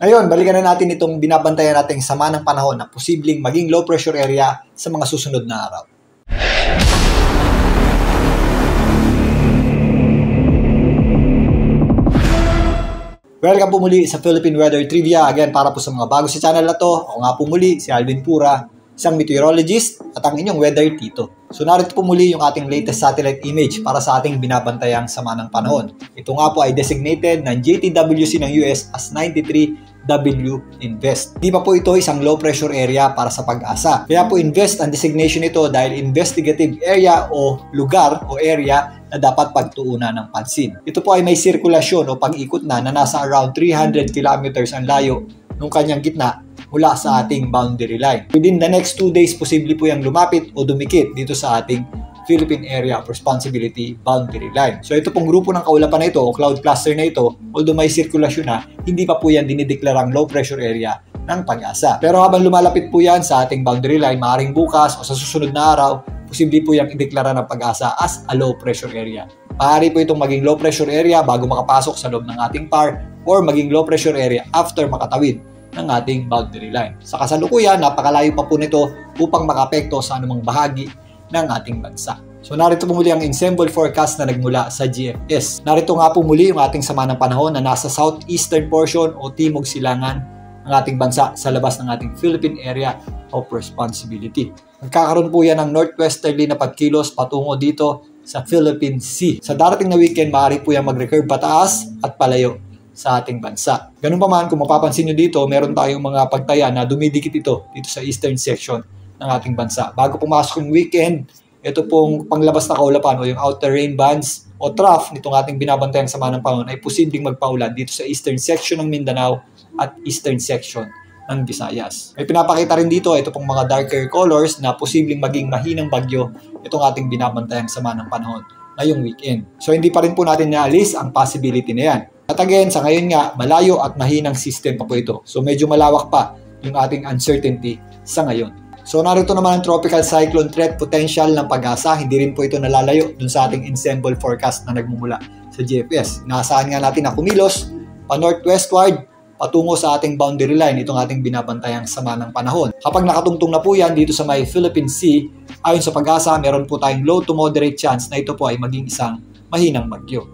Ngayon, balikan na natin itong binabantayan nating sama ng panahon na posibleng maging low pressure area sa mga susunod na araw. Welcome po muli sa Philippine Weather Trivia. Again, para po sa mga bago sa channel na to, ako nga po muli, si Alvin Pura, isang meteorologist at ang inyong weather tito. So narito po muli yung ating latest satellite image para sa ating binabantayang sama ng panahon. Ito nga po ay designated ng JTWC ng US as 93W Invest. Di pa po ito isang low pressure area para sa Pag-asa. Kaya po invest ang designation nito dahil investigative area o lugar o area na dapat pagtuunan ng pansin. Ito po ay may sirkulasyon o pag-ikot na nasa around 300 kilometers ang layo nung kanyang gitna mula sa ating boundary line. Within the next 2 days, posible po yung lumapit o dumikit dito sa ating Philippine Area of Responsibility boundary line. So ito pong grupo ng kaulapan na ito o cloud cluster na ito, although may sirkulasyon na, hindi pa po yan dinideklarang low pressure area ng Pag-asa. Pero habang lumalapit po yan sa ating boundary line, maaaring bukas o sa susunod na araw, posible po yung ideklara ng Pag-asa as a low pressure area. Maaari po itong maging low pressure area bago makapasok sa loob ng ating PAR or maging low pressure area after makatawid ng ating boundary line. Sa kasalukuyan, napakalayo pa po nito upang makapekto sa anumang bahagi ng ating bansa. So narito po muli ang ensemble forecast na nagmula sa GFS. Narito nga po muli yung ating sama ng panahon na nasa southeastern portion o timog silangan ng ating bansa sa labas ng ating Philippine Area of Responsibility. Nagkakaroon po yan ng northwesterly na pagkilos patungo dito sa Philippine Sea. Sa darating na weekend, maaari po yan mag-recurve pataas at palayo sa ating bansa. Ganun pa man, kung mapapansin nyo dito, meron tayong mga pagtaya na dumidikit dito sa eastern section ng ating bansa. Bago pumasok yung weekend, ito pong panglabas na kaulapan o yung outer rain bands o trough nitong ating binabantayang sama ng panahon ay posibleng magpaulan dito sa eastern section ng Mindanao at eastern section ng Visayas. May pinapakita rin dito, ito pong mga darker colors na posibleng maging mahinang bagyo itong ating binabantayang sama ng panahon ngayong weekend. So hindi pa rin po natin naalis ang possibility na yan. At again, sa ngayon nga, malayo at mahinang system pa po ito. So medyo malawak pa yung ating uncertainty sa ngayon. So narito naman ang tropical cyclone threat potential ng Pag-asa. Hindi rin po ito nalalayo dun sa ating ensemble forecast na nagmumula sa GFS. Inaasahan nga natin na kumilos pa northwestward patungo sa ating boundary line, itong ating binabantayang sama ng panahon. Kapag nakatungtong na po yan dito sa may Philippine Sea, ayon sa Pag-asa, meron po tayong low to moderate chance na ito po ay maging isang mahinang bagyo.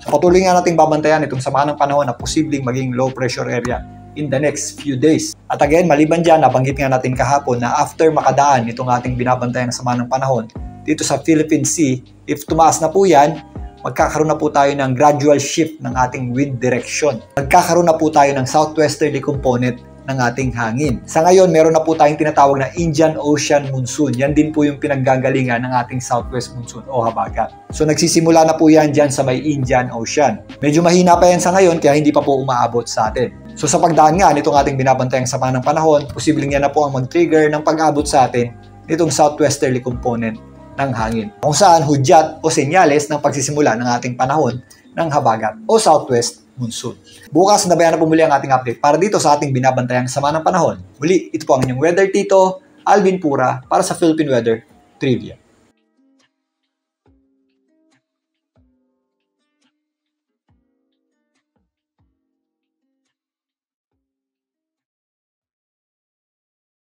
So patuloy nga nating babantayan itong sama ng panahon na posibleng maging low pressure area in the next few days. At again, maliban dyan, nabanggit nga natin kahapon na after makadaan itong ating binabantayan na sama ng panahon dito sa Philippine Sea, if tumaas na po yan, magkakaroon na po tayo ng gradual shift ng ating wind direction. Magkakaroon na po tayo ng southwesterly component ng ating hangin. Sa ngayon, meron na po tayong tinatawag na Indian Ocean Monsoon. Yan din po yung pinaggagalingan ng ating Southwest Monsoon o habagat. So nagsisimula na po yan dyan sa may Indian Ocean. Medyo mahina pa yan sa ngayon kaya hindi pa po umaabot sa atin. So sa pagdaan nga nitong ating binabantayang sama ng panahon, posibleng yan na po ang mag-trigger ng pag-abot sa atin nitong southwesterly component ng hangin. Kung saan hudyat o senyales ng pagsisimula ng ating panahon ng habagat o southwest monsoon. Bukas, nabayan na po muli ang ating update para dito sa ating binabantayang sama ng panahon. Muli, ito po ang inyong weather tito, Alvin Pura, para sa Philippine Weather Trivia.